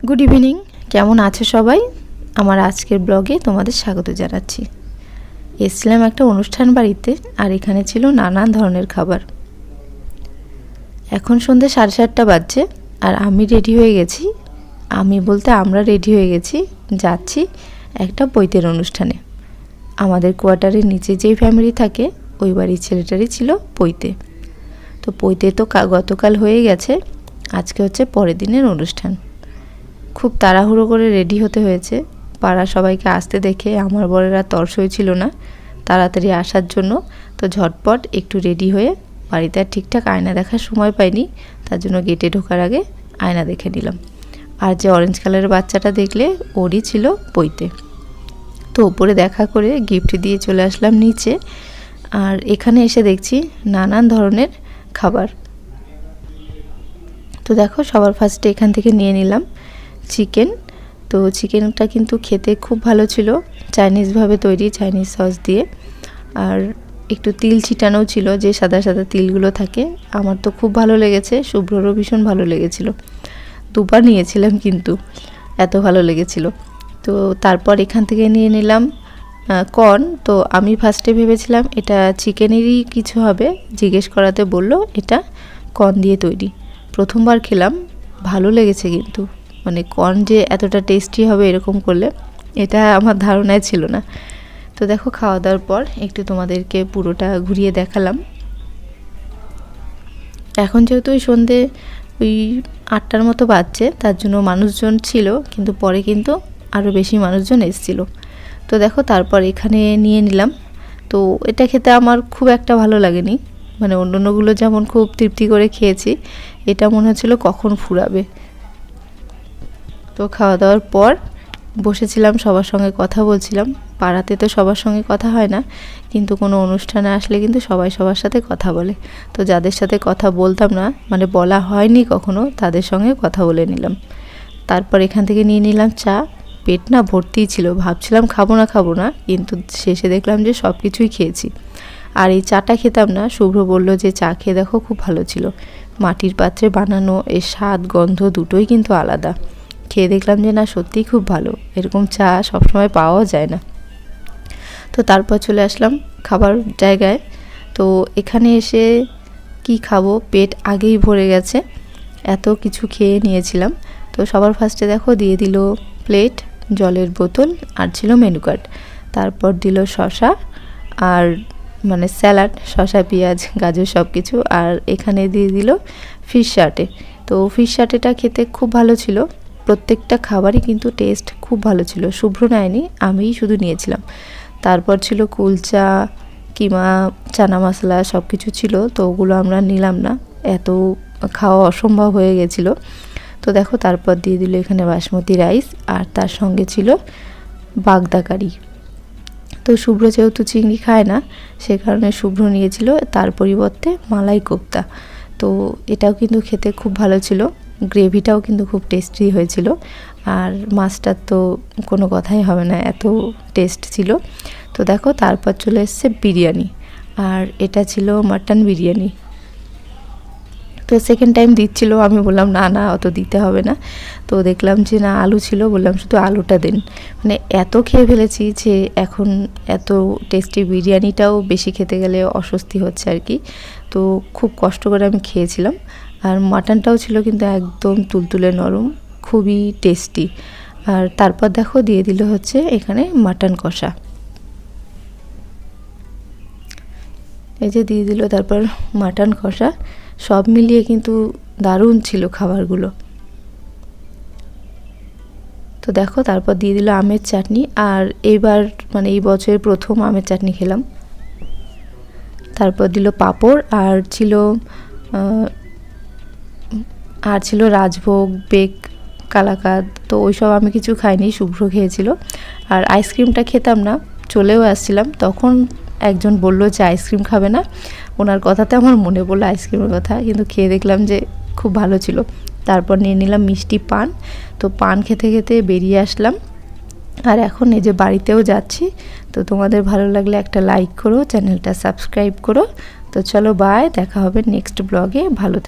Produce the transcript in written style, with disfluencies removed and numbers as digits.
Good evening, কেমন আছো সবাই? আমার আজকের ব্লগে তোমাদের স্বাগত জানাচ্ছি। এসেছিলাম একটা অনুষ্ঠান বাড়িতে, আর এখানে ছিল নানান ধরনের খাবার। এখন সন্ধ্যে 7:30 বাজছে, আর আমি রেডি হয়ে গেছি। আমি বলতে আমরা রেডি হয়ে গেছি, যাচ্ছি একটা বৈতের অনুষ্ঠানে। আমাদের কোয়ার্টারের নিচে যেই ফ্যামিলি থাকে, ওই বাড়ির ছেলেটারই ছিল বৈতে। তো বৈতে তো গতকাল হয়ে গেছে, আজকে হচ্ছে পরের দিনের অনুষ্ঠান। খুব তাড়াহুড়ো করে রেডি হতে হয়েছে। পাড়া সবাইকে আসতে দেখে আমার বরেরা তর সইছিল না তাড়াতাড়ি আসার জন্য। তো ঝটপট একটু রেডি হয়ে, বাড়িতে আর ঠিকঠাক আয়না দেখার সময় পাইনি, তার জন্য গেটে ঢোকার আগে আয়না দেখে নিলাম। আর যে অরেঞ্জ কালারের বাচ্চাটা দেখলে, ওরই ছিল বৈতে। তো ওপরে দেখা করে গিফট দিয়ে চলে আসলাম নিচে। আর এখানে এসে দেখছি নানান ধরনের খাবার। তো দেখো, সবার ফার্স্টে এখান থেকে নিয়ে নিলাম চিকেন। তো চিকেনটা কিন্তু খেতে খুব ভালো ছিল, চাইনিজভাবে তৈরি, চাইনিজ সস দিয়ে। আর একটু তিল ছিটানো ছিল, যে সাদা সাদা তিলগুলো থাকে। আমার তো খুব ভালো লেগেছে, শুভ্ররও ভীষণ ভালো লেগেছিল। দুবার নিয়েছিলাম, কিন্তু এত ভালো লেগেছিল। তো তারপর এখান থেকে নিয়ে নিলাম কর্ন। তো আমি ফার্স্টে ভেবেছিলাম এটা চিকেনেরই কিছু হবে, জিজ্ঞেস করাতে বলল এটা কর্ন দিয়ে তৈরি। প্রথমবার খেলাম, ভালো লেগেছে, কিন্তু মানে কর্ন যে এতটা টেস্টি হবে এরকম করলে, এটা আমার ধারণায় ছিল না। তো দেখো, খাওয়া দাওয়ার পর একটু তোমাদেরকে পুরোটা ঘুরিয়ে দেখালাম। এখন যেহেতু ওই সন্ধে ওই 8টার মতো বাজছে, তার জন্য মানুষজন ছিল, কিন্তু পরে কিন্তু আরও বেশি মানুষজন এসেছিল। তো দেখো, তারপর এখানে নিয়ে নিলাম। তো এটা খেতে আমার খুব একটা ভালো লাগেনি, মানে অন্যান্যগুলো যেমন খুব তৃপ্তি করে খেয়েছি, এটা মনে হচ্ছিল কখন ফুরাবে। তো খাওয়া দাওয়ার পর বসেছিলাম, সবার সঙ্গে কথা বলছিলাম। পাড়াতে তো সবার সঙ্গে কথা হয় না, কিন্তু কোনো অনুষ্ঠানে আসলে কিন্তু সবাই সবার সাথে কথা বলে। তো যাদের সাথে কথা বলতাম না, মানে বলা হয়নি কখনো, তাদের সঙ্গে কথা বলে নিলাম। তারপর এখান থেকে নিয়ে নিলাম চা। পেট না ভর্তিই ছিল, ভাবছিলাম খাবো না, কিন্তু শেষে দেখলাম যে সব কিছুই খেয়েছি। আর এই চাটা খেতাম না, শুভ্র বলল যে চা খেয়ে দেখো, খুব ভালো ছিল। মাটির পাত্রে বানানো, এর স্বাদ গন্ধ দুটোই কিন্তু আলাদা। খেয়ে দেখলাম যে না, সত্যিই খুব ভালো, এরকম চা সবসময় পাওয়াও যায় না। তো তারপর চলে আসলাম খাবার জায়গায়। তো এখানে এসে কি খাবো, পেট আগেই ভরে গেছে, এত কিছু খেয়ে নিয়েছিলাম। তো সবার ফার্স্টে দেখো দিয়ে দিল প্লেট, জলের বোতল, আর ছিল মেনু কার্ড। তারপর দিল শসা, আর মানে স্যালাড, শসা পেঁয়াজ গাজর সব কিছু। আর এখানে দিয়ে দিল ফিশ শার্টে। তো ফিশ শার্টেটা খেতে খুব ভালো ছিল, প্রত্যেকটা খাবারই কিন্তু টেস্ট খুব ভালো ছিল। শুভ্র নেয়নি, আমিই শুধু নিয়েছিলাম। তারপর ছিল কুলচা, কিমা, চানা মশলা সব কিছু ছিল। তো ওগুলো আমরা নিলাম না, এত খাওয়া অসম্ভব হয়ে গেছিলো। তো দেখো, তারপর দিয়ে দিল এখানে বাসমতি রাইস, আর তার সঙ্গে ছিল বাগদা কারি। তো শুভ্র যেহেতু চিংড়ি খায় না, সে কারণে শুভ্র নিয়েছিল তার পরিবর্তে মালাই কোপ্তা। তো এটাও কিন্তু খেতে খুব ভালো ছিল, গ্রেভিটাও কিন্তু খুব টেস্টি হয়েছিল। আর মাছটার তো কোনো কথাই হবে না, এত টেস্ট ছিল। তো দেখো, তারপর চলে এসছে বিরিয়ানি, আর এটা ছিল মাটন বিরিয়ানি। তো সেকেন্ড টাইম দিচ্ছিল, আমি বললাম না অত দিতে হবে না। তো দেখলাম যে না, আলু ছিল, বললাম শুধু আলুটা দিন। মানে এত খেয়ে ফেলেছি যে এখন এত টেস্টি বিরিয়ানিটাও বেশি খেতে গেলে অস্বস্তি হচ্ছে আর কি। তো খুব কষ্ট করে আমি খেয়েছিলাম। আর মাটনটাও ছিল কিন্তু একদম তুলতুলে নরম, খুবই টেস্টি। আর তারপর দেখো দিয়ে দিল হচ্ছে এখানে মাটন কষা, এই যে দিয়ে দিল তারপর মাটন কষা। সব মিলিয়ে কিন্তু দারুণ ছিল খাবারগুলো। তো দেখো, তারপর দিয়ে দিল আমের চাটনি, আর এইবার মানে এই বছরের প্রথম আমের চাটনি খেলাম। তারপর দিল পাঁপড়, আর ছিল রাজভোগ, বেক, কালাকাদ। তো ওইসব আমি কিছু খাইনি, শুভ্র খেয়েছিল। আর আইসক্রিমটা খেতাম না, চলেও আসছিলাম, তখন একজন বলল যে আইসক্রিম খাবে না। ওনার কথাতে আমার মনে পড়লো আইসক্রিমের কথা, কিন্তু খেয়ে দেখলাম যে খুব ভালো ছিল। তারপর নিয়ে নিলাম মিষ্টি পান। তো পান খেতে খেতে বেরিয়ে আসলাম, আর এখন এই যে বাড়িতেও যাচ্ছি। তো তোমাদের ভালো লাগলে একটা লাইক করো, চ্যানেলটা সাবস্ক্রাইব করো। তো চলো, বাই, দেখা হবে নেক্সট ব্লগে। ভালো থেকো।